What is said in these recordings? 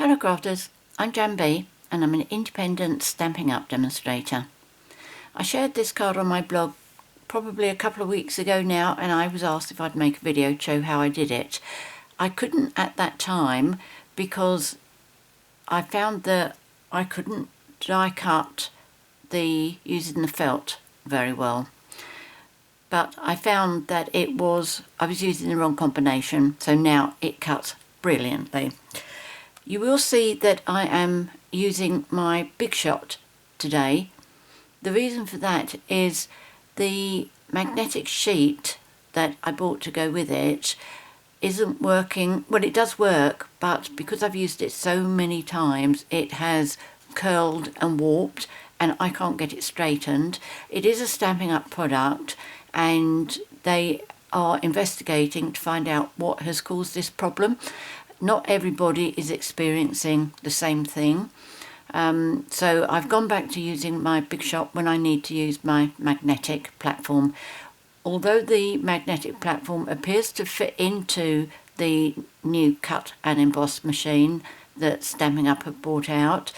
Hello crafters, I'm JanB and I'm an independent Stampin' Up demonstrator. I shared this card on my blog probably a couple of weeks ago now, and I was asked if I'd make a video to show how I did it. I couldn't at that time because I found that I couldn't die cut using the felt very well. But I found that I was using the wrong combination, so now it cuts brilliantly. You will see that I am using my Big Shot today. The reason for that is the magnetic sheet that I bought to go with it isn't working. Well, it does work, but because I've used it so many times, it has curled and warped and I can't get it straightened. It is a Stampin' Up product and they are investigating to find out what has caused this problem. Not everybody is experiencing the same thing. So I've gone back to using my Big Shot when I need to use my magnetic platform. Although the magnetic platform appears to fit into the new cut and emboss machine that Stampin' Up have brought out,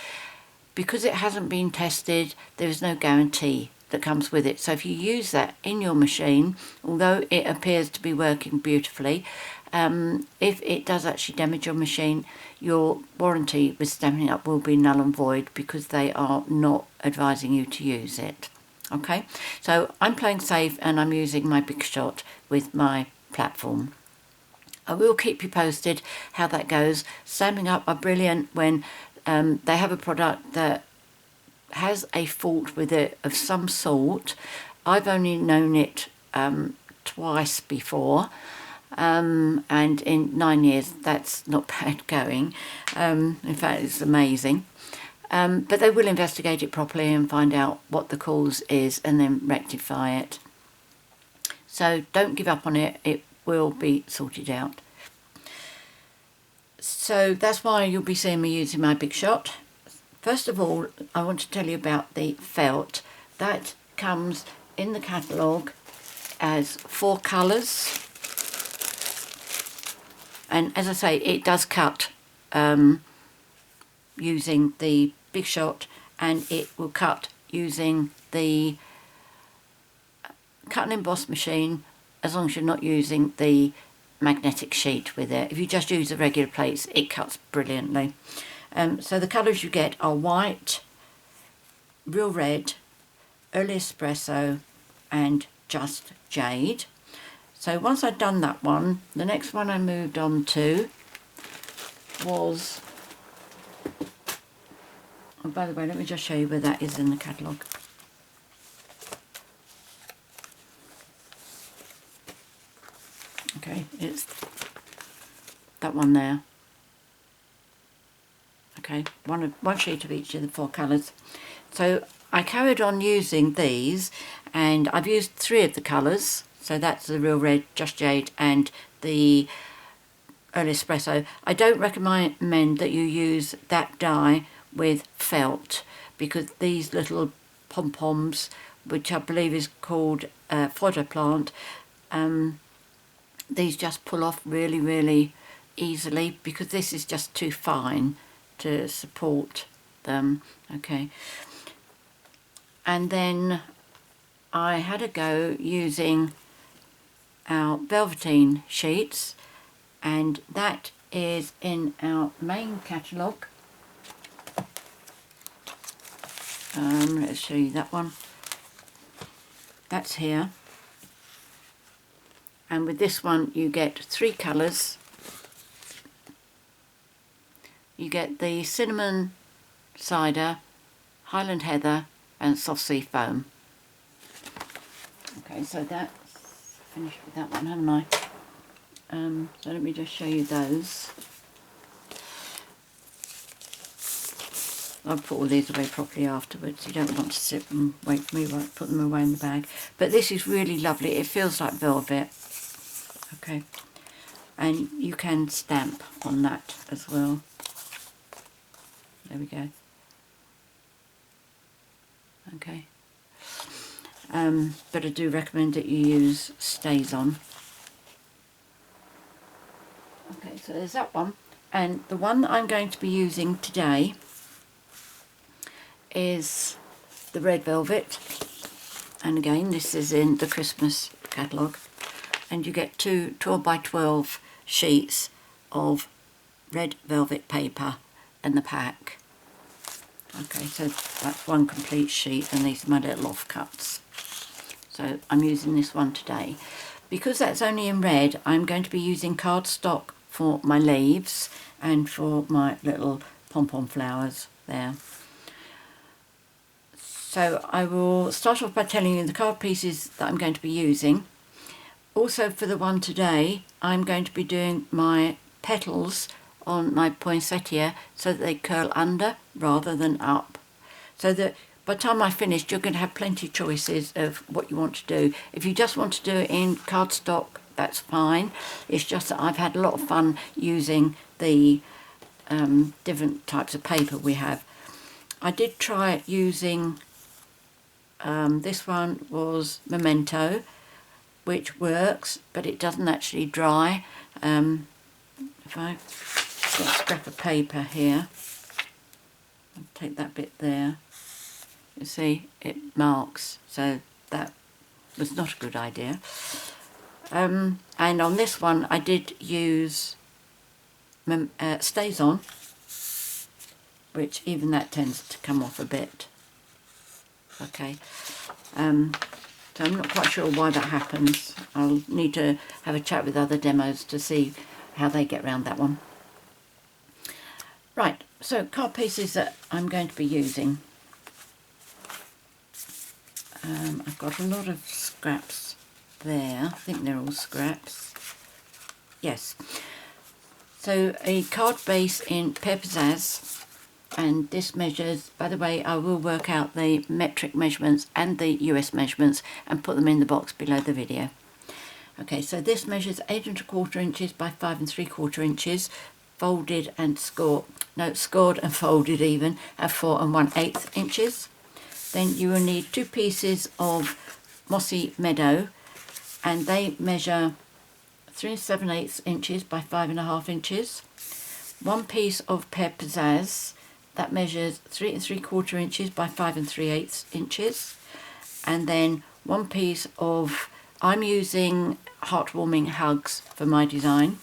because it hasn't been tested, there is no guarantee that comes with it. So if you use that in your machine, although it appears to be working beautifully, if it does actually damage your machine, your warranty with Stampin' Up will be null and void because they are not advising you to use it. Okay, so I'm playing safe and I'm using my Big Shot with my platform. I will keep you posted how that goes. Stampin' Up are brilliant when they have a product that has a fault with it of some sort. I've only known it twice before. And in 9 years that's not bad going. In fact, it's amazing. But they will investigate it properly and find out what the cause is and then rectify it. So don't give up on it, it will be sorted out. So that's why you'll be seeing me using my Big Shot. First of all, I want to tell you about the felt. That comes in the catalogue as 4 colours. And as I say, it does cut using the Big Shot, and it will cut using the cut and emboss machine as long as you're not using the magnetic sheet with it. If you just use the regular plates, it cuts brilliantly. So the colours you get are white, real red, early espresso and just jade. So once I'd done that one, the next one I moved on to was, oh, by the way, let me just show you where that is in the catalogue. Okay, it's that one there. Okay, one sheet of each of the 4 colours. So I carried on using these, and I've used 3 of the colours. So that's the real red, just jade, and the early espresso. I don't recommend that you use that dye with felt, because these little pom-poms, which I believe is called fodder plant, these just pull off really, really easily because this is just too fine to support them. Okay, and then I had a go using our velveteen sheets, and that is in our main catalogue. Let's show you that one. That's here, and with this one you get 3 colours. You get the cinnamon cider, Highland heather and soft sea foam. Okay, so that's finished with that one, haven't I? So let me just show you those. I'll put all these away properly afterwards. You don't want to sit and wait for me while I put them away in the bag. But this is really lovely. It feels like velvet. Okay. And you can stamp on that as well. There we go. Okay. But I do recommend that you use stays on. Okay, so there's that one. And the one that I'm going to be using today is the red velvet, and again this is in the Christmas catalogue, and you get two 12 by 12 sheets of red velvet paper in the pack. Okay, so that's one complete sheet, and these are my little offcuts. So I'm using this one today. Because that's only in red, I'm going to be using cardstock for my leaves and for my little pom-pom flowers there. So I will start off by telling you the card pieces that I'm going to be using. Also for the one today, I'm going to be doing my petals on my poinsettia so that they curl under rather than up. So that by the time I finished, you're going to have plenty of choices of what you want to do. If you just want to do it in cardstock, that's fine. It's just that I've had a lot of fun using the different types of paper we have. I did try using, this one was Memento, which works, but it doesn't actually dry. If I've got a scrap of paper here, I'll take that bit there. You see, it marks, so that was not a good idea. And on this one, I did use Stays On, which even that tends to come off a bit. Okay, so I'm not quite sure why that happens. I'll need to have a chat with other demos to see how they get around that one. Right, so card pieces that I'm going to be using. I've got a lot of scraps there. I think they're all scraps. Yes. So a card base in Pear Pizzazz, and this measures, by the way, I will work out the metric measurements and the US measurements and put them in the box below the video. Okay, so this measures 8 1/4 inches by 5 3/4 inches, folded and scored, no, scored and folded even, at 4 1/8 inches. Then you will need 2 pieces of Mossy Meadow, and they measure 3 7/8 inches by 5 1/2 inches. 1 piece of Pear Pizzazz, that measures 3 3/4 inches by 5 3/8 inches. And then 1 piece of, I'm using Heartwarming hugs for my design.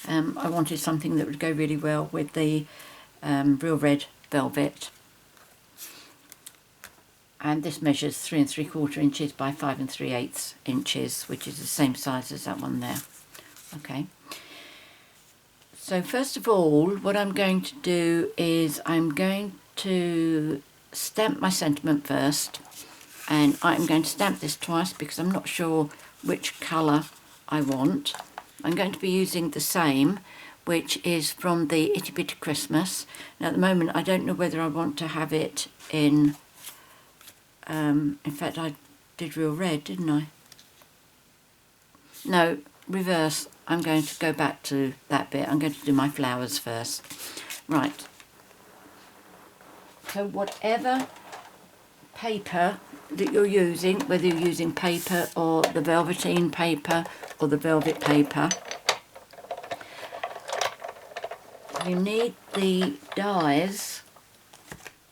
I wanted something that would go really well with the real red velvet. And this measures 3 3/4 inches by 5 3/8 inches, which is the same size as that one there. Okay. So first of all, what I'm going to do is I'm going to stamp my sentiment first. And I'm going to stamp this twice because I'm not sure which colour I want. I'm going to be using the same, which is from the Itty Bitty Christmas. Now at the moment I don't know whether I want to have it in fact I did real red, didn't I? No, reverse. I'm going to go back to that bit. I'm going to do my flowers first. Right. So whatever paper that you're using, whether you're using paper or the velveteen paper or the velvet paper, you need the dies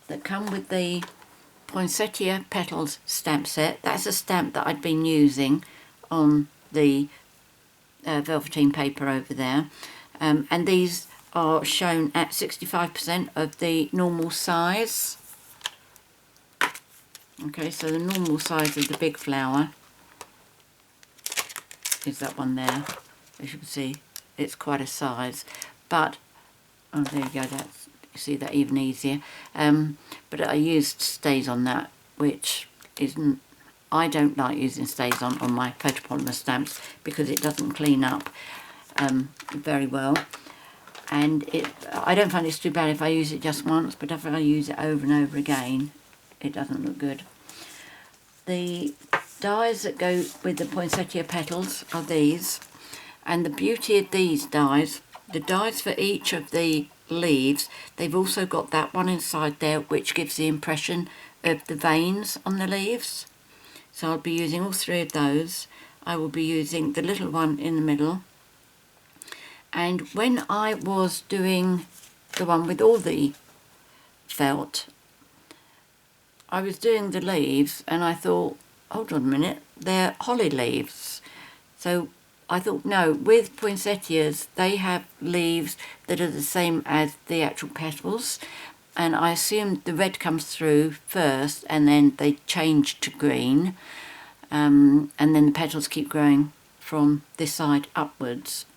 that come with the Poinsettia Petals stamp set. That's a stamp that I'd been using on the velveteen paper over there, and these are shown at 65% of the normal size. Okay, so the normal size of the big flower is that one there. As you can see, it's quite a size, but oh, there you go, that's, you see that even easier. But I used Stays On that, which isn't, I don't like using Stays On my photopolymer stamps because it doesn't clean up very well, and I don't find it's too bad if I use it just once, but if I use it over and over again, it doesn't look good. The dies that go with the Poinsettia petals are these, and the beauty of these dies, the dies for each of the leaves, they've also got that one inside there which gives the impression of the veins on the leaves. So I'll be using all 3 of those. I will be using the little one in the middle, And when I was doing the one with all the felt, I was doing the leaves and I thought, hold on a minute, they're holly leaves. So I thought, no, with poinsettias, they have leaves that are the same as the actual petals. And I assumed the red comes through first and then they change to green. And then the petals keep growing from this side upwards.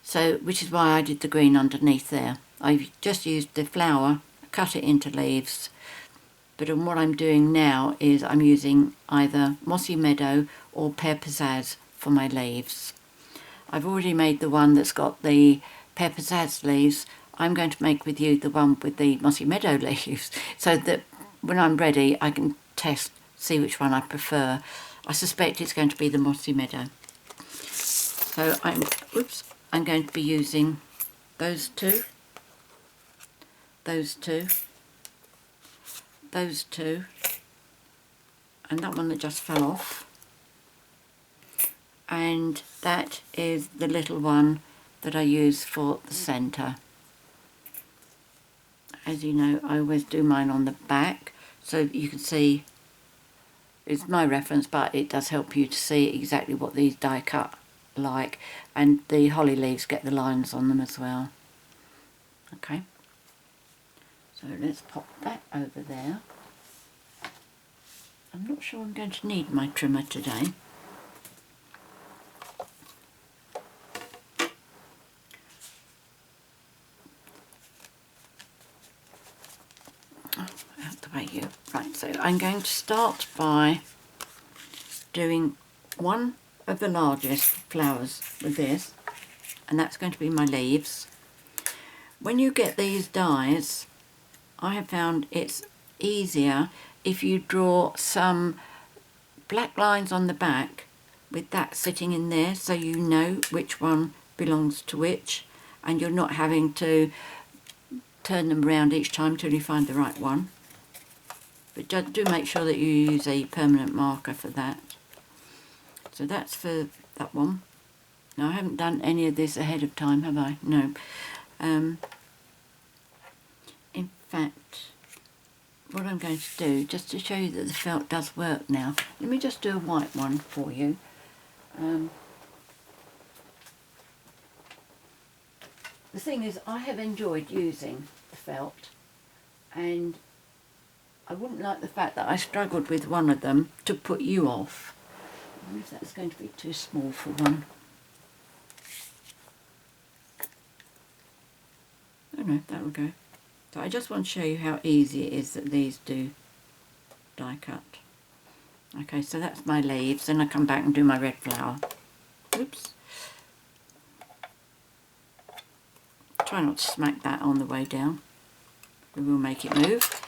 So, which is why I did the green underneath there. I've just used the flower, cut it into leaves. But what I'm doing now is I'm using either Mossy Meadow or Pear Pizzazz for my leaves. I've already made the one that's got the Pear Pizzazz leaves. I'm going to make with you the one with the Mossy Meadow leaves, so that when I'm ready I can test, see which one I prefer. I suspect it's going to be the Mossy Meadow. So I'm going to be using those two, those two, those two, and that one that just fell off. And that is the little one that I use for the centre. As you know, I always do mine on the back, so you can see, it's my reference, but it does help you to see exactly what these die cut like, and the holly leaves get the lines on them as well. Okay, so let's pop that over there. I'm not sure I'm going to need my trimmer today. Right, so I'm going to start by doing one of the largest flowers with this, and that's going to be my leaves. When you get these dies, I have found it's easier if you draw some black lines on the back with that sitting in there, so you know which one belongs to which, and you're not having to turn them around each time till you find the right one. But do make sure that you use a permanent marker for that. So that's for that one. Now, I haven't done any of this ahead of time, have I? No. In fact, what I'm going to do, just to show you that the felt does work now, let me just do a white one for you. The thing is, I have enjoyed using the felt, and I wouldn't like the fact that I struggled with one of them to put you off. I wonder if that's going to be too small for one. Oh no, that'll go. So I just want to show you how easy it is that these do die cut. Okay, so that's my leaves, then I come back and do my red flower. Oops. Try not to smack that on the way down. We will make it move.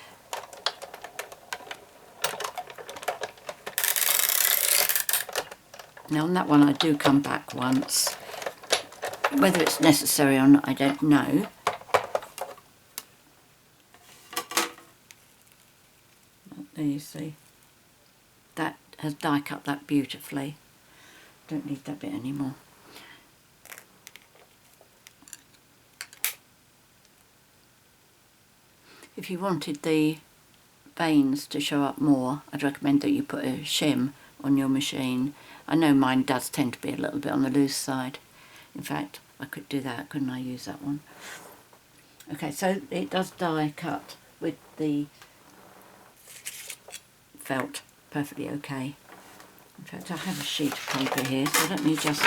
Now on that one I do come back once. Whether it's necessary or not, I don't know. But there you see. That has die cut that beautifully. Don't need that bit anymore. If you wanted the veins to show up more, I'd recommend that you put a shim on your machine. I know mine does tend to be a little bit on the loose side. In fact, I could do that, couldn't I? Use that one. Okay, so it does die cut with the felt perfectly okay. In fact, I have a sheet of paper here, so let me just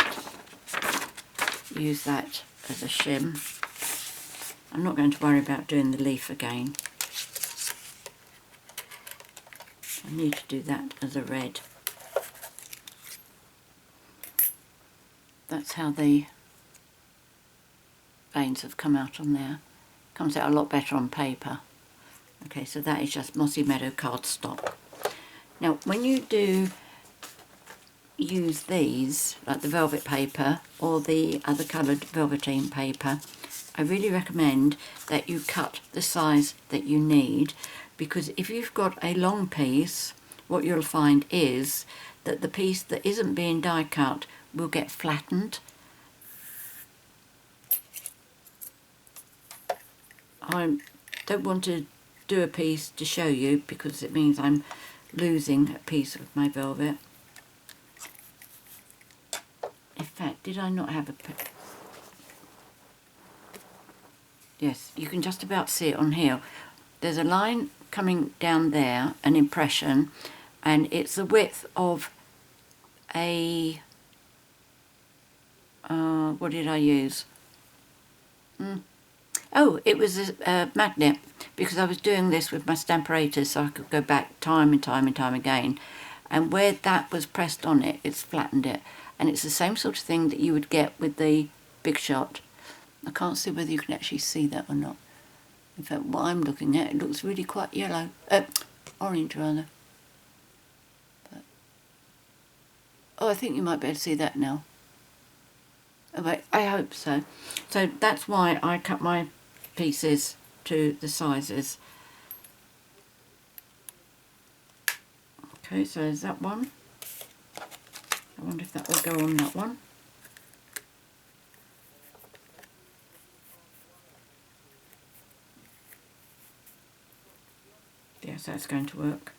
use that as a shim. I'm not going to worry about doing the leaf again. I need to do that as a red. That's how the veins have come out on there. Comes out a lot better on paper. Okay, so that is just Mossy Meadow Cardstock. Now, when you do use these, like the velvet paper or the other coloured velveteen paper, I really recommend that you cut the size that you need, because if you've got a long piece, what you'll find is that the piece that isn't being die cut will get flattened, I don't want to do a piece to show you because it means I'm losing a piece of my velvet. In fact, did I not have a... Yes, you can just about see it on here. There's a line coming down there, an impression, and it's the width of a... what did I use? Oh, it was a magnet, because I was doing this with my Stamparator so I could go back time and time and time again. And where that was pressed on it, it's flattened it. And it's the same sort of thing that you would get with the Big Shot. I can't see whether you can actually see that or not. In fact, what I'm looking at, it looks really quite yellow. Orange, rather. But, oh, I think you might be able to see that now. Oh, wait, I hope so. So that's why I cut my pieces to the sizes. Okay, so there's that one. I wonder if that will go on that one. Yes, that's going to work.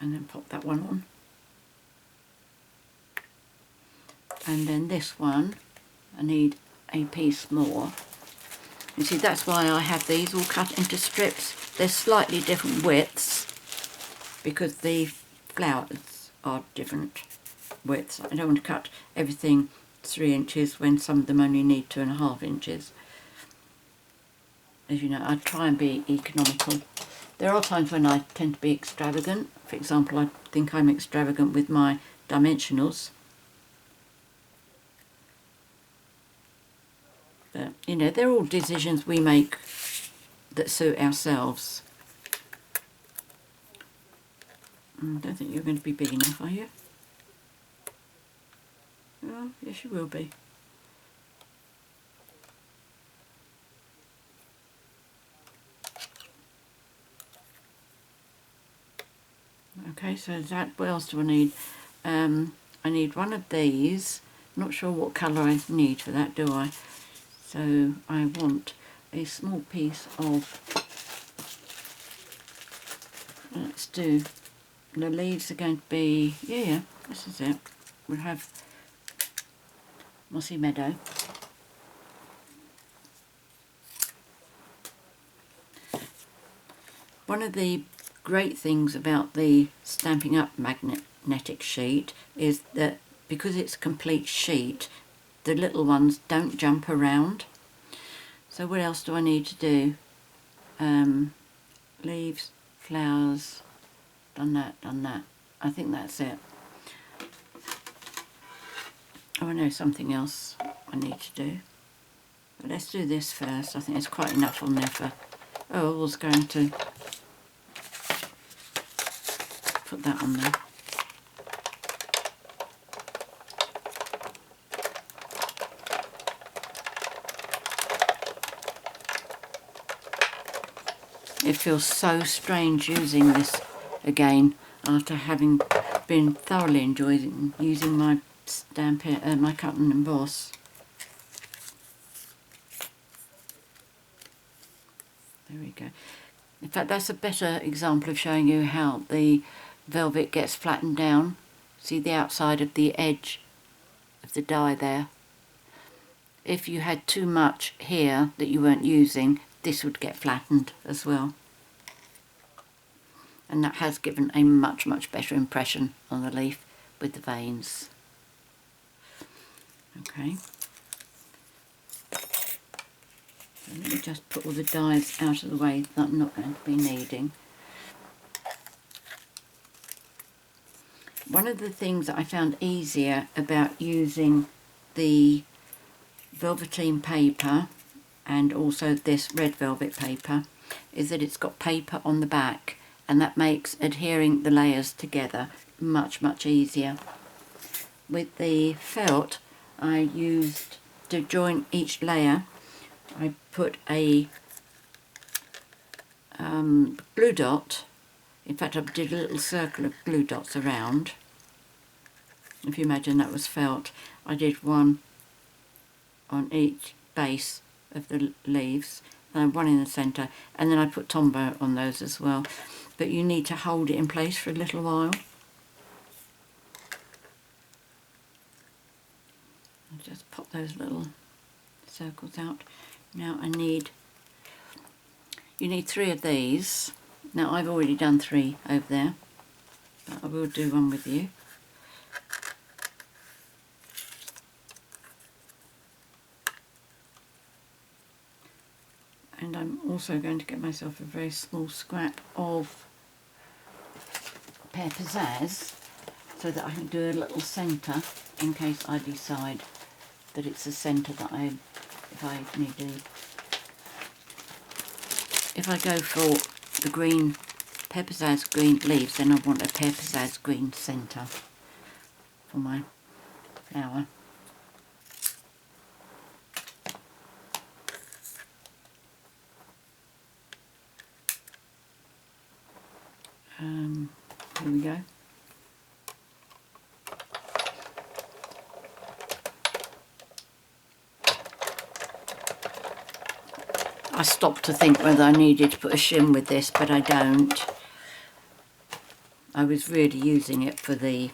And then pop that one on. And then this one, I need a piece more. You see, that's why I have these all cut into strips. They're slightly different widths because the flowers are different widths. I don't want to cut everything 3 inches when some of them only need 2.5 inches. As you know, I try and be economical. There are times when I tend to be extravagant. For example, I think I'm extravagant with my dimensionals. But, you know, they're all decisions we make that suit ourselves. I don't think you're going to be big enough, are you? Oh, yes, you will be. Okay, so that, what else do I need? I need one of these. Not sure what colour I need for that, do I? So I want a small piece of, let's do, the leaves are going to be, yeah, this is it. We'll have Mossy Meadow. One of the great things about the Stampin' Up! Magnetic sheet is that because it's a complete sheet, the little ones don't jump around. So what else do I need to do? Leaves, flowers, done that. I think that's it. Oh, I know something else I need to do. But let's do this first. I think there's quite enough on there for... Oh, I was going to put that on there. It feels so strange using this again after having been thoroughly enjoying using my Stampin', my cut and emboss. There we go. In fact, that's a better example of showing you how the velvet gets flattened down. See the outside of the edge of the die there? If you had too much here that you weren't using, this would get flattened as well. And that has given a much better impression on the leaf with the veins. Okay. So let me just put all the dies out of the way that I'm not going to be needing. One of the things that I found easier about using the velveteen paper and also this red velvet paper is that it's got paper on the back, and that makes adhering the layers together much easier. With the felt, I used, to join each layer, I put a glue dot. In fact, I did a little circle of glue dots around. If you imagine that was felt, I did one on each base of the leaves, and one in the centre, and then I put Tombow on those as well. But you need to hold it in place for a little while. I'll just pop those little circles out. Now you need 3 of these. Now I've already done 3 over there, but I will do one with you. And I'm also going to get myself a very small scrap of Pear Pizzazz so that I can do a little centre in case I decide that it's a centre that if I go for the green Pear Pizzazz green leaves, then I want a Pear Pizzazz green centre for my flower. Here we go. I stopped to think whether I needed to put a shim with this, but I don't. I was really using it for the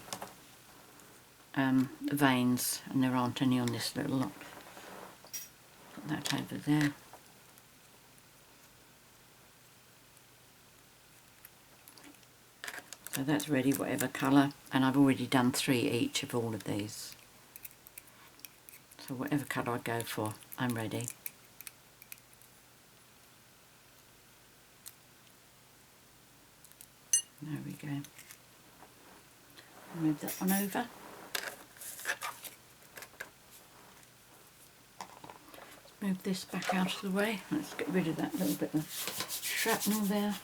veins, and there aren't any on this little lot. Put that over there. So that's ready, whatever colour, and I've already done 3 each of all of these. So whatever colour I go for, I'm ready. There we go. Move that one over. Let's move this back out of the way. Let's get rid of that little bit of shrapnel there.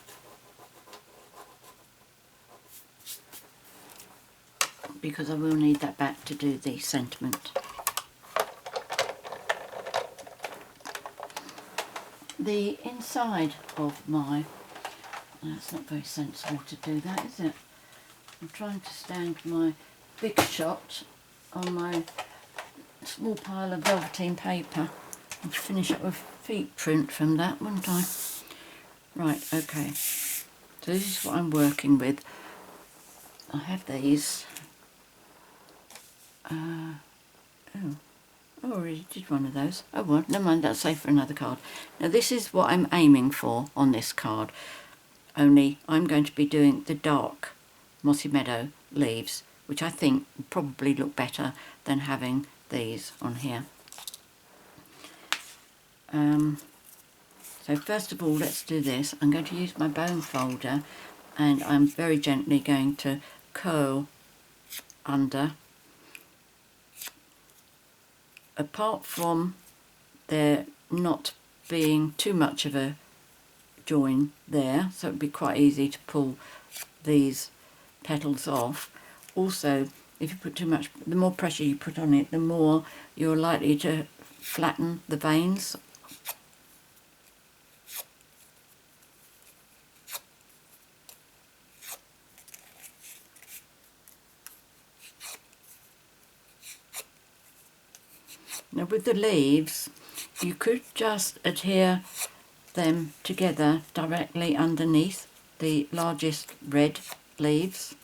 Because I will need that back to do the sentiment. The inside of my... That's not very sensible to do that, is it? I'm trying to stand my big shot on my small pile of velveteen paper and finish up with feet print from that, wouldn't I? Right, okay. So this is what I'm working with. I have these. I already did one of those. Oh well, never mind, that's safe for another card. Now this is what I'm aiming for on this card, only I'm going to be doing the dark Mossy Meadow leaves, which I think will probably look better than having these on here. So first of all, let's do this. I'm going to use my bone folder, and I'm very gently going to curl under. Apart from there not being too much of a join there, so it would be quite easy to pull these petals off. Also, if you put too much, the more pressure you put on it, the more you're likely to flatten the veins. Now with the leaves, you could just adhere them together directly underneath the largest red leaves,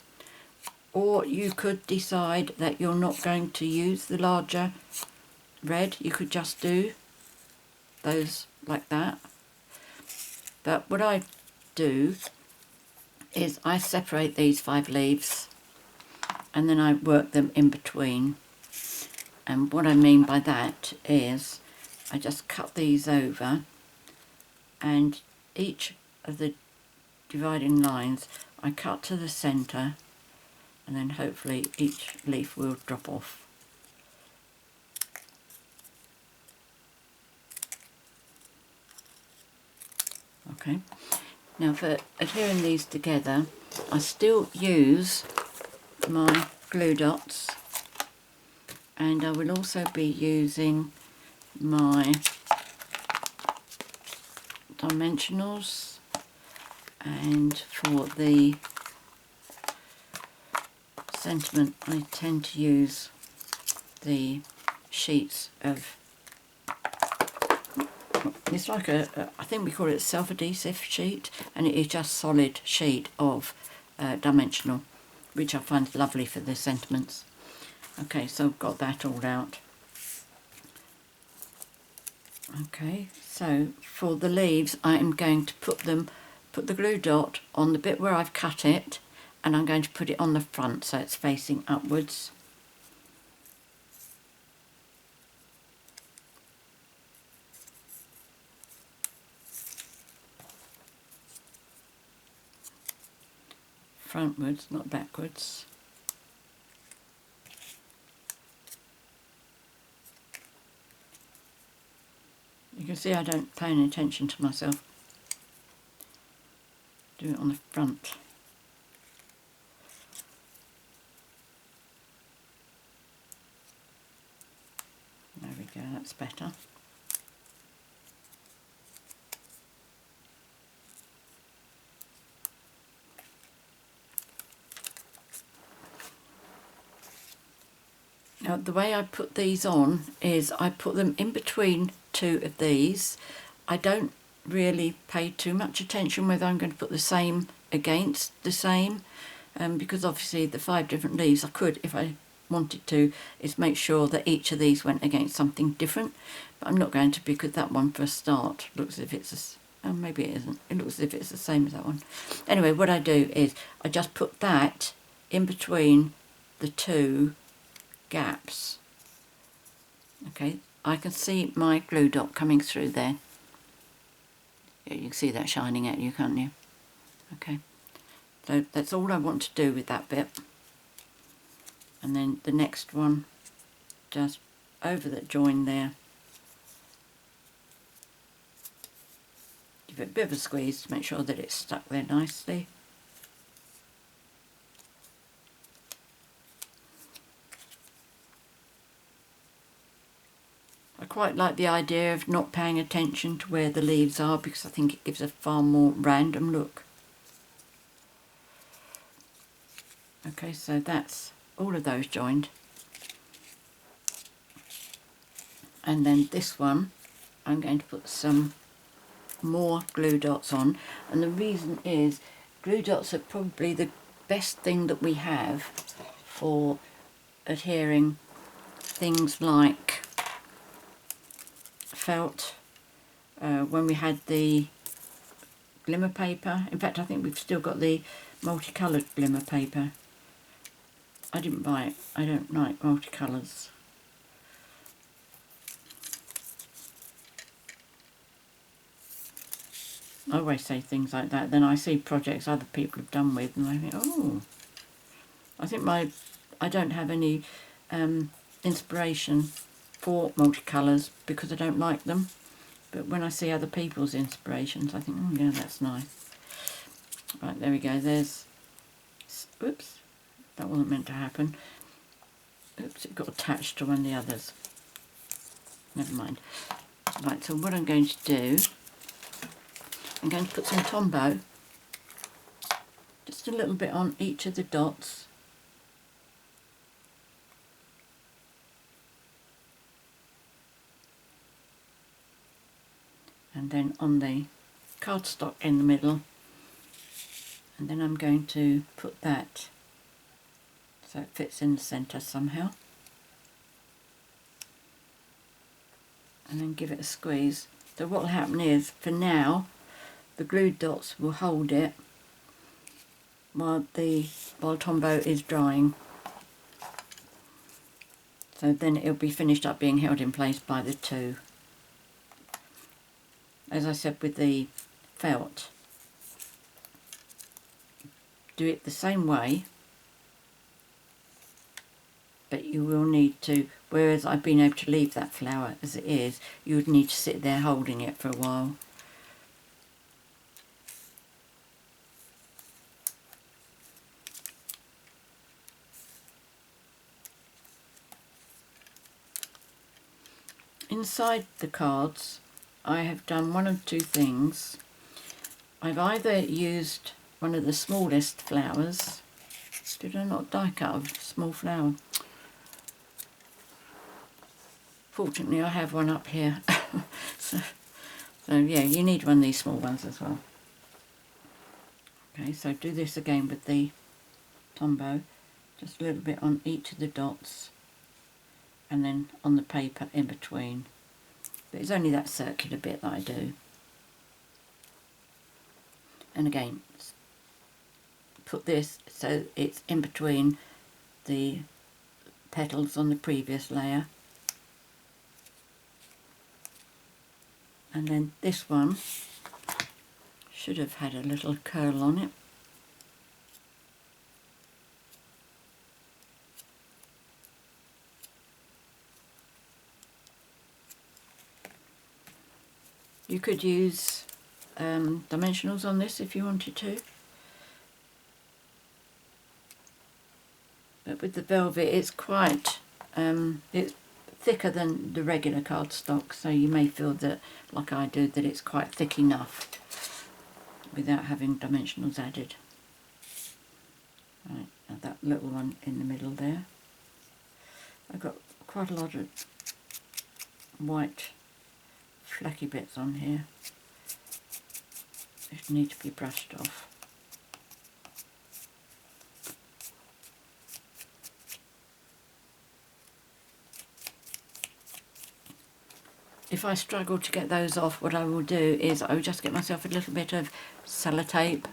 or you could decide that you're not going to use the larger red. You could just do those like that. But what I do is I separate these 5 leaves and then I work them in between. And what I mean by that is I just cut these over, and each of the dividing lines I cut to the centre, and then hopefully each leaf will drop off. Okay, now for adhering these together, I still use my glue dots, and I will also be using my dimensionals, and for the sentiment I tend to use the sheets of It's like I think we call it a self-adhesive sheet, and it is just solid sheet of dimensional, which I find lovely for the sentiments. Okay, so I've got that all out. Okay, so for the leaves I am going to put the glue dot on the bit where I've cut it, and I'm going to put it on the front so it's facing upwards. Frontwards, not backwards. You can see I don't pay any attention to myself. Do it on the front. There we go, that's better. Now the way I put these on is I put them in between two of these. I don't really pay too much attention whether I'm going to put the same against the same, because obviously the 5 different leaves, I could, if I wanted to, is make sure that each of these went against something different, but I'm not going to, because that one for a start looks as if it's maybe it isn't, it looks as if it's the same as that one. Anyway, what I do is I just put that in between the two gaps. Okay, I can see my glue dot coming through there. Yeah, you can see that shining at you, can't you? Okay, so that's all I want to do with that bit. And then the next one, just over that join there, give it a bit of a squeeze to make sure that it's stuck there nicely. I quite like the idea of not paying attention to where the leaves are, because I think it gives a far more random look. Okay, so that's all of those joined. And then this one, I'm going to put some more glue dots on. And the reason is, glue dots are probably the best thing that we have for adhering things like felt, when we had the glimmer paper. In fact, I think we've still got the multicoloured glimmer paper. I didn't buy it. I don't like multicolours. I always say things like that, then I see projects other people have done with, and I think, oh, I think I don't have any inspiration for multicolours because I don't like them. But when I see other people's inspirations, I think, oh yeah, that's nice. Right, there we go. There's, oops, that wasn't meant to happen. Oops, it got attached to one of the others. Never mind. Right, so what I'm going to do, I'm going to put some Tombow, just a little bit on each of the dots. And then on the cardstock in the middle, and then I'm going to put that so it fits in the centre somehow, and then give it a squeeze. So what will happen is, for now, the glue dots will hold it while Tombow is drying. So then it'll be finished up being held in place by the two. As I said with the felt, do it the same way, but you will need to, whereas I've been able to leave that flower as it is, you would need to sit there holding it for a while. Inside the cards, I have done one of two things. I've either used one of the smallest flowers. Did I not die cut a small flower? Fortunately, I have one up here. So So yeah, you need one of these small ones as well. Okay, so do this again with the Tombow, just a little bit on each of the dots and then on the paper in between. But it's only that circular bit that I do. And again, put this so it's in between the petals on the previous layer. And then this one should have had a little curl on it. You could use dimensionals on this if you wanted to. But with the velvet it's quite, it's thicker than the regular cardstock, so you may feel that, like I do, that it's quite thick enough without having dimensionals added. Right, and that little one in the middle there. I've got quite a lot of white flecky bits on here which need to be brushed off. If I struggle to get those off, what I will do is I will just get myself a little bit of sellotape,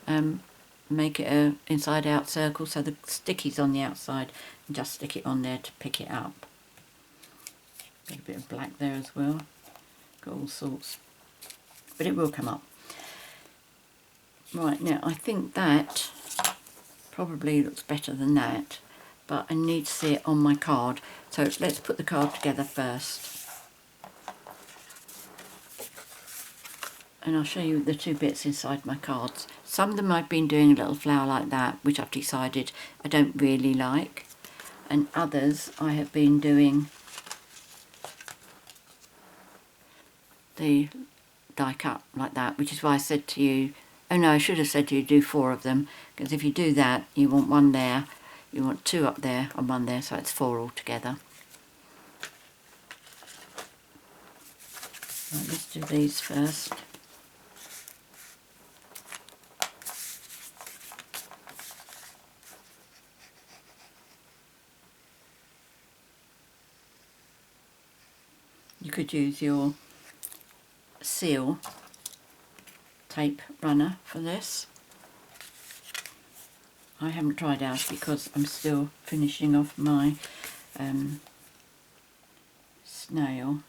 make it a inside out circle so the sticky's on the outside, and just stick it on there to pick it up. Got a bit of black there as well, got all sorts, but it will come up. Right, now I think that probably looks better than that, but I need to see it on my card, so let's put the card together first. And I'll show you the two bits inside my cards. Some of them I've been doing a little flower like that, which I've decided I don't really like, and others I have been doing the die cut like that, which is why I said to you, oh no, I should have said to you do 4 of them, because if you do that you want one there, you want 2 up there and 1 there, so it's 4 altogether. Right, let's do these first. You could use your seal tape runner for this. I haven't tried ours because I'm still finishing off my snail.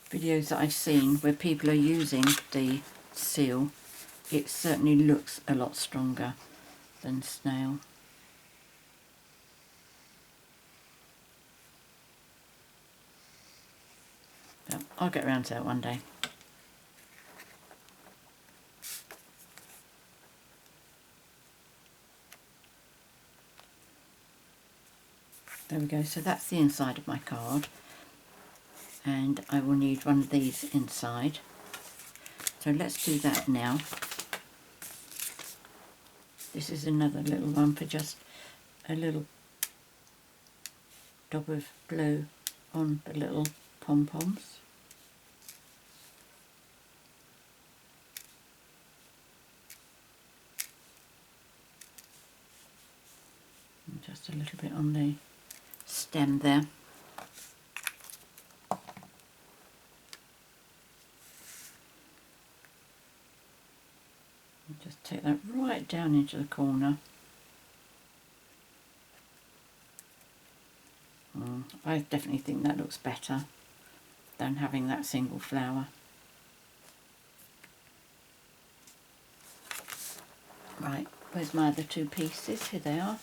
Videos that I've seen where people are using the seal, it certainly looks a lot stronger than snail. But I'll get around to that one day. There we go, so that's the inside of my card, and I will need one of these inside. So let's do that now. This is another little one for just a little dab of glue on the little pom-poms. And just a little bit on the stem there. And just take that right down into the corner. I definitely think that looks better than having that single flower. Right, where's my other 2 pieces? Here they are.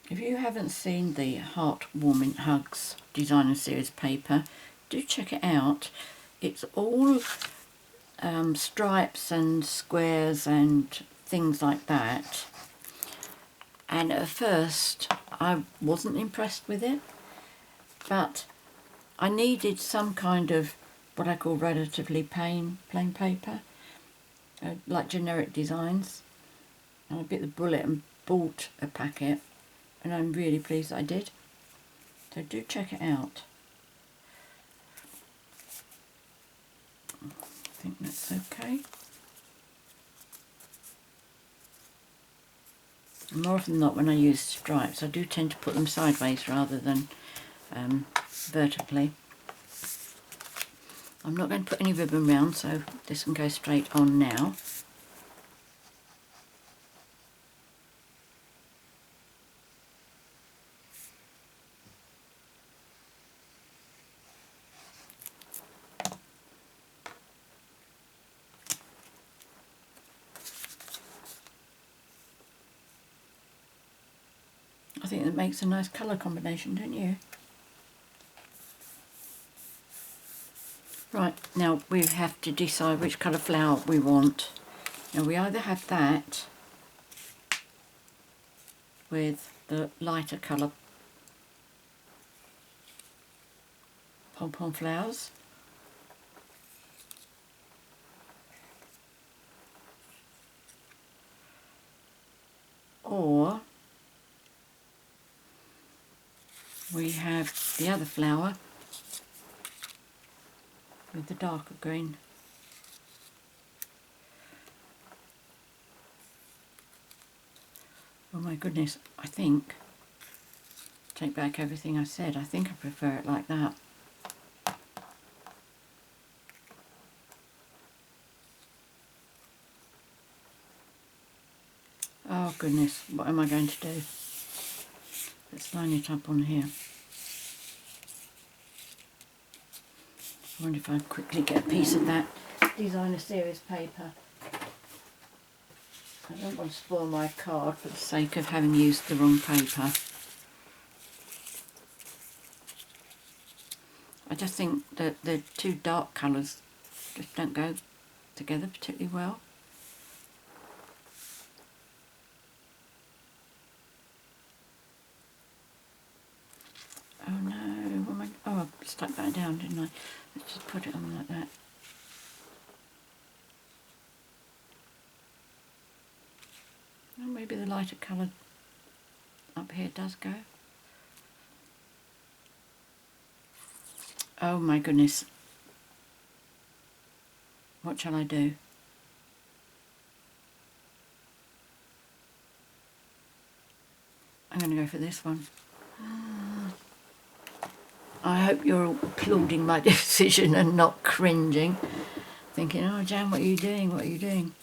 If you haven't seen the Heartwarming Hugs Designer Series paper, do check it out. It's all stripes and squares and things like that. And at first I wasn't impressed with it, but I needed some kind of what I call relatively plain paper, like generic designs. And I bit the bullet and bought a packet, and I'm really pleased that I did. So do check it out. I think that's okay. And more often than not, when I use stripes, I do tend to put them sideways rather than vertically. I'm not going to put any ribbon round, so this can go straight on now. I think that makes a nice colour combination, don't you? Right, now we have to decide which colour flower we want. Now we either have that with the lighter colour pom-pom flowers, or we have the other flower with the darker green. Oh my goodness, I think, take back everything I said, I think I prefer it like that. Oh goodness, what am I going to do? Let's line it up on here. I wonder if I can quickly get a piece of that designer series paper. I don't want to spoil my card for the sake of having used the wrong paper. I just think that the two dark colours just don't go together particularly well. Oh no, what am I, oh I stuck that down, didn't I? Let's just put it on like that. Oh, maybe the lighter colour up here does go. Oh my goodness. What shall I do? I'm going to go for this one. I hope you're all applauding my decision and not cringing, thinking, oh Jan, what are you doing, what are you doing?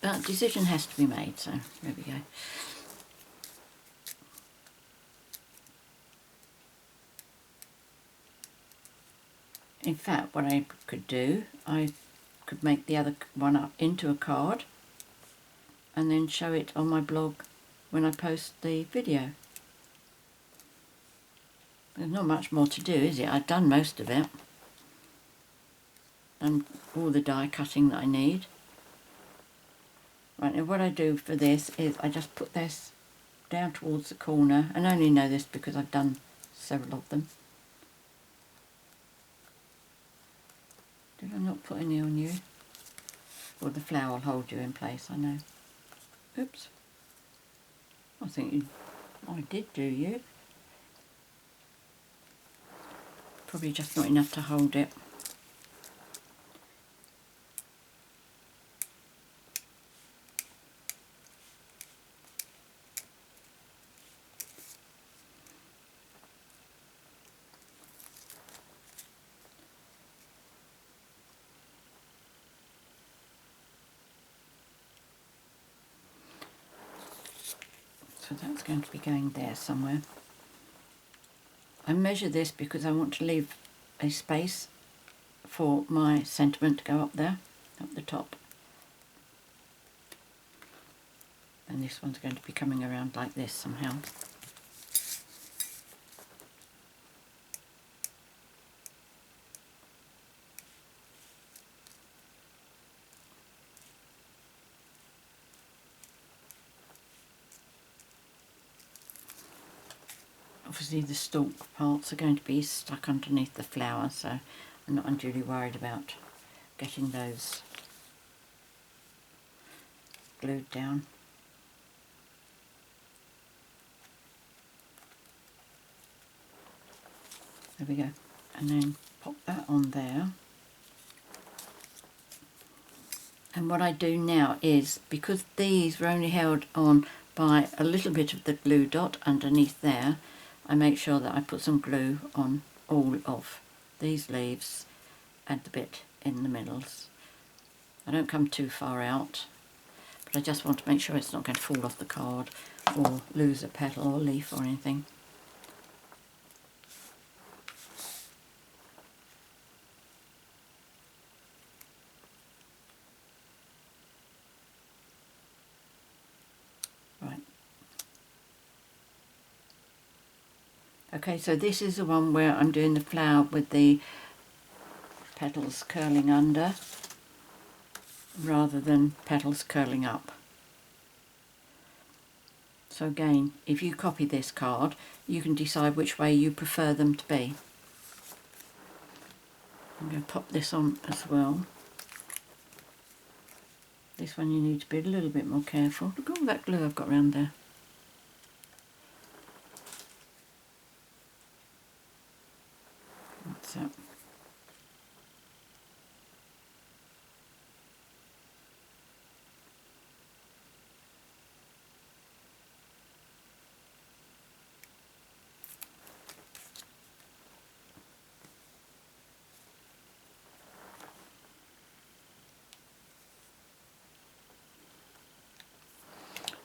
But decision has to be made, so there we go. In fact, what I could do, I could make the other one up into a card and then show it on my blog when I post the video. There's not much more to do, is it? I've done most of it. And all the die cutting that I need. Right, now what I do for this is I just put this down towards the corner, and I only know this because I've done several of them. Did I not put any on you? Or the flower will hold you in place, I know. Oops. I think I did do you. Probably just not enough to hold it. So that's going to be going there somewhere. I measure this because I want to leave a space for my sentiment to go up there, up the top. And this one's going to be coming around like this somehow. obviously the stalk parts are going to be stuck underneath the flower, so I'm not unduly worried about getting those glued down. There we go. And then pop that on there. And what I do now is, because these were only held on by a little bit of the glue dot underneath there, I make sure that I put some glue on all of these leaves and the bit in the middles. I don't come too far out, but I just want to make sure it's not going to fall off the card or lose a petal or leaf or anything. Right. Okay, so this is the one where I'm doing the flower with the petals curling under rather than petals curling up. So again, if you copy this card, you can decide which way you prefer them to be. I'm going to pop this on as well. This one you need to be a little bit more careful. Look at all that glue I've got around there. That's that.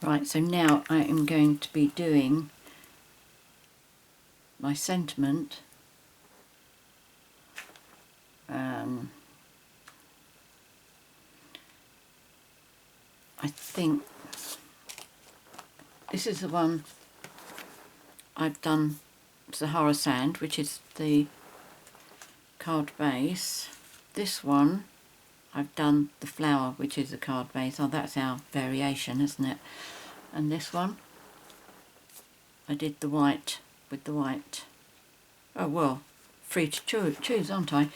Right, so now I am going to be doing my sentiment. I think this is the one I've done Sahara Sand, which is the card base. This one I've done the flower, which is the card base. Oh, that's our variation, isn't it? And this one I did the white with the white. Oh well, free to choose, aren't I?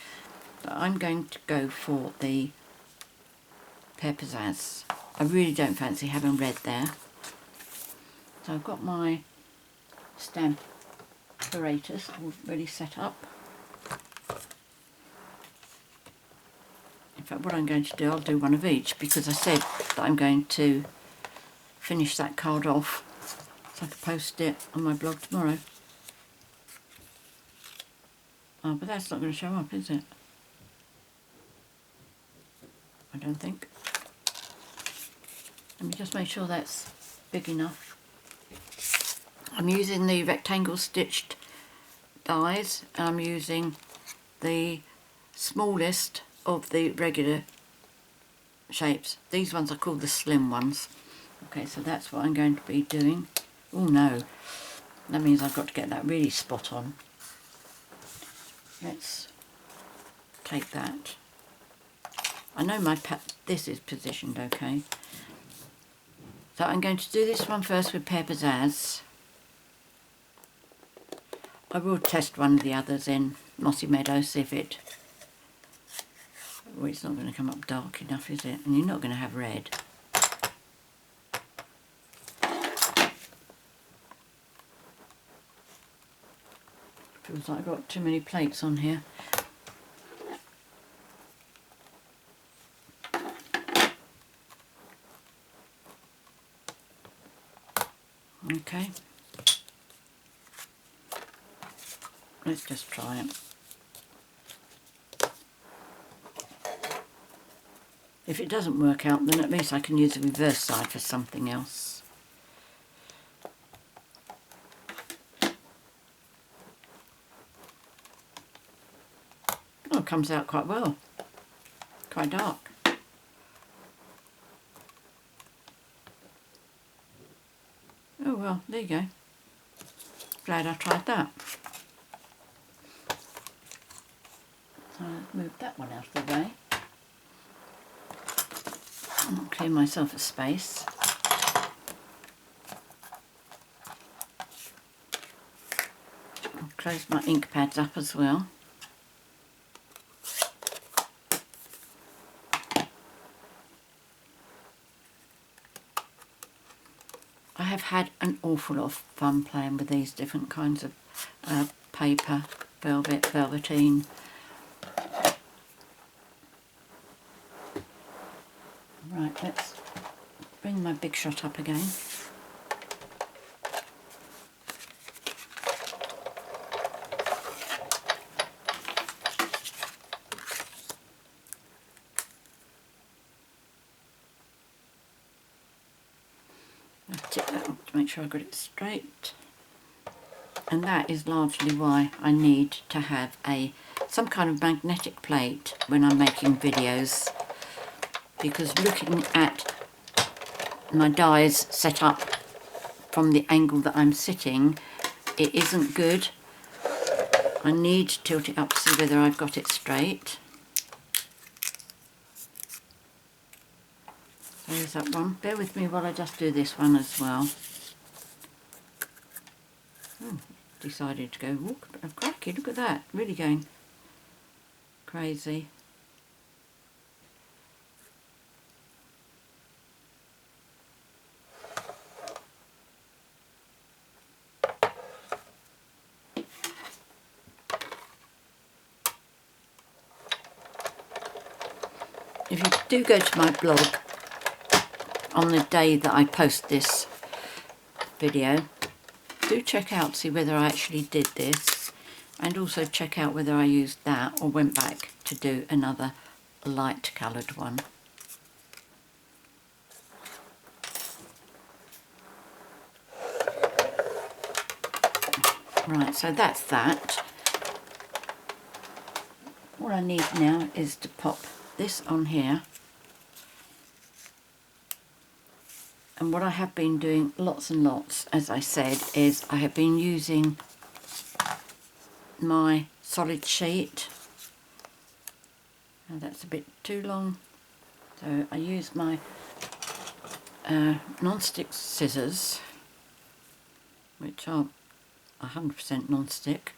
But I'm going to go for the Pear Pizzazz. I really don't fancy having red there. So I've got my stamp apparatus already set up. In fact, what I'm going to do, I'll do one of each, because I said that I'm going to finish that card off so I can post it on my blog tomorrow. Oh, but that's not going to show up, is it? I don't think. Let me just make sure that's big enough. I'm using the rectangle stitched dies, and I'm using the smallest of the regular shapes. These ones are called the slim ones. Okay, so that's what I'm going to be doing. Oh no, that means I've got to get that really spot on. Let's take that. I know this is positioned okay. So I'm going to do this one first with Pear Pizzazz. I will test one of the others in Mossy Meadow, see if it... Oh, it's not going to come up dark enough, is it? And you're not going to have red. Feels like I've got too many plates on here. Okay. Let's just try it. If it doesn't work out, then at least I can use the reverse side for something else. Oh, it comes out quite well. Quite dark. Oh well, there you go. Glad I tried that. So let's move that one out of the way. And clear myself a space. I'll close my ink pads up as well. I have had an awful lot of fun playing with these different kinds of paper, velvet, velveteen. Right, let's bring my big shot up again. I'll tip that up to make sure I got it straight. And that is largely why I need to have some kind of magnetic plate when I'm making videos, because looking at my dies set up from the angle that I'm sitting, it isn't good. I need to tilt it up to see whether I've got it straight. So there's that one. Bear with me while I just do this one as well. Oh, decided to go, walk. Oh, crikey, look at that, really going crazy. If you do go to my blog on the day that I post this video, do check out, see whether I actually did this, and also check out whether I used that or went back to do another light coloured one. Right, so that's that. All I need now is to pop this on here, and what I have been doing lots and lots, as I said, is I have been using my solid sheet. Now that's a bit too long, so I use my non-stick scissors, which are 100% non-stick,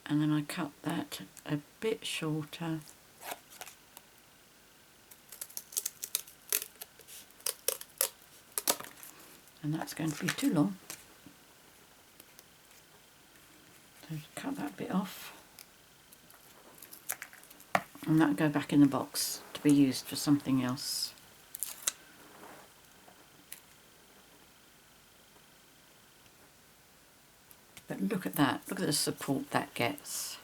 and then I cut that a bit shorter. And that's going to be too long. So cut that bit off. And that'll go back in the box to be used for something else. But look at that, look at the support that gets.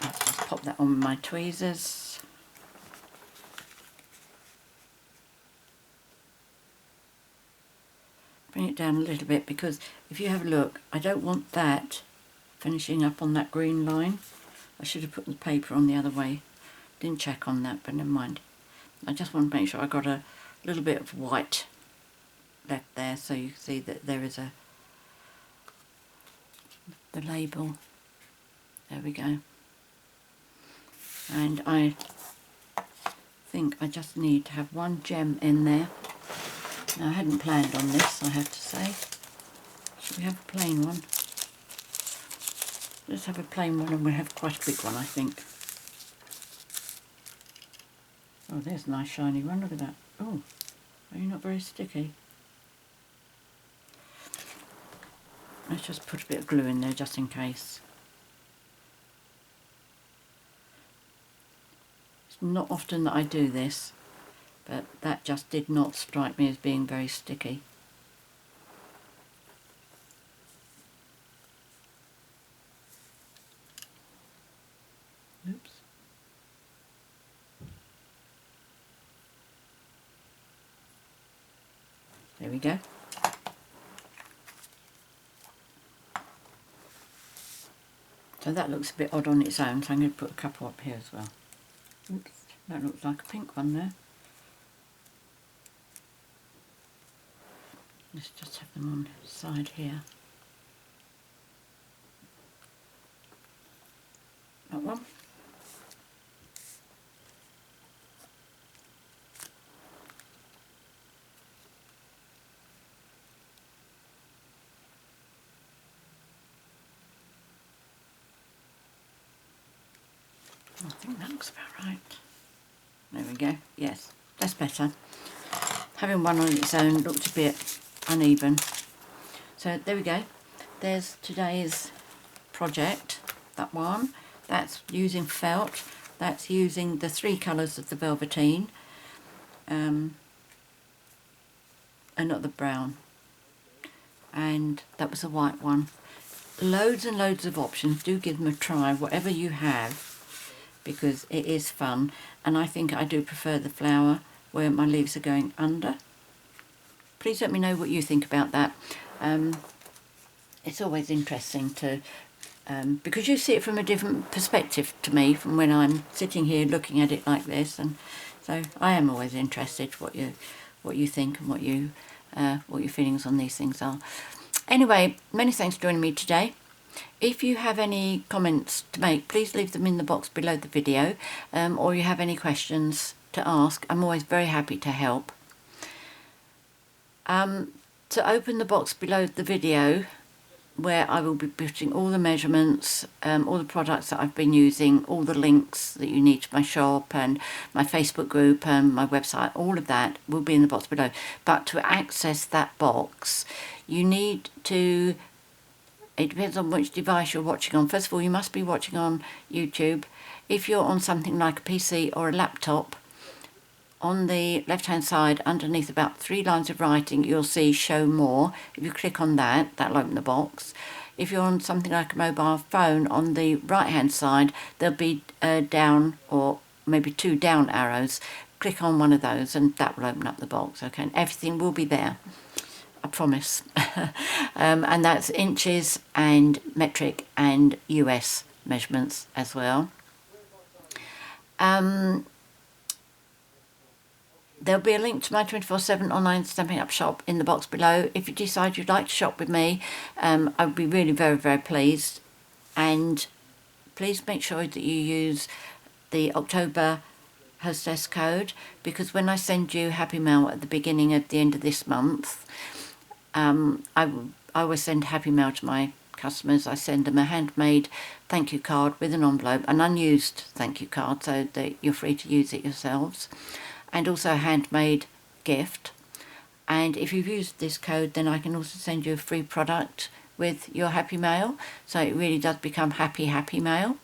Let's just pop that on my tweezers. Bring it down a little bit, because if you have a look, I don't want that finishing up on that green line. I should have put the paper on the other way. Didn't check on that, but never mind. I just want to make sure I got a little bit of white left there, so you see that there is the label. There we go. And I think I just need to have one gem in there. Now, I hadn't planned on this, I have to say. Should we have a plain one? Let's have a plain one, and we'll have quite a big one, I think. Oh, there's a nice shiny one, look at that. Oh, are you not very sticky? Let's just put a bit of glue in there just in case. It's not often that I do this, but that just did not strike me as being very sticky. Oops. There we go. So that looks a bit odd on its own, so I'm going to put a couple up here as well. Oops, that looks like a pink one there. Let's just have them on the side here. That one. I think that looks about right. There we go. Yes, that's better. Having one on its own looked a bit uneven. So there we go. There's today's project. That one. That's using felt. That's using the 3 colours of the velveteen. And not the brown. And that was a white one. Loads and loads of options. Do give them a try, whatever you have, because it is fun. And I think I do prefer the flower where my leaves are going under. Please let me know what you think about that. It's always interesting to, because you see it from a different perspective to me from when I'm sitting here looking at it like this, and so I am always interested what you think and what your feelings on these things are. Anyway, many thanks for joining me today. If you have any comments to make, please leave them in the box below the video, or you have any questions to ask. I'm always very happy to help. To open the box below the video, where I will be putting all the measurements, all the products that I've been using, all the links that you need to my shop and my Facebook group and my website, all of that will be in the box below. But to access that box, you need to, it depends on which device you're watching on. First of all, you must be watching on YouTube. If you're on something like a PC or a laptop, on the left hand side underneath about 3 lines of writing you'll see show more. If you click on that, that'll open the box. If you're on something like a mobile phone, on the right hand side there'll be down, or maybe 2 down arrows. Click on one of those and that will open up the box. Okay, and everything will be there, I promise. And that's inches and metric and US measurements as well. There'll be a link to my 24/7 online Stampin' Up shop in the box below. If you decide you'd like to shop with me, I would be really very, very pleased. And please make sure that you use the October hostess code, because when I send you Happy Mail at the beginning of the end of this month, I always send Happy Mail to my customers. I send them a handmade thank you card with an envelope, an unused thank you card, so that you're free to use it yourselves. And also a handmade gift. And if you've used this code, then I can also send you a free product with your Happy Mail, so it really does become Happy Mail.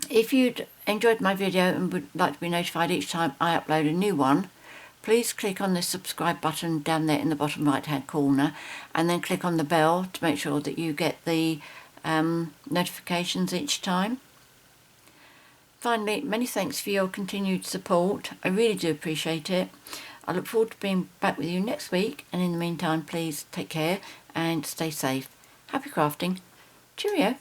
If you'd enjoyed my video and would like to be notified each time I upload a new one, please click on the subscribe button down there in the bottom right hand corner, and then click on the bell to make sure that you get the notifications each time. Finally, many thanks for your continued support. I really do appreciate it. I look forward to being back with you next week, and in the meantime, please take care and stay safe. Happy crafting. Cheerio.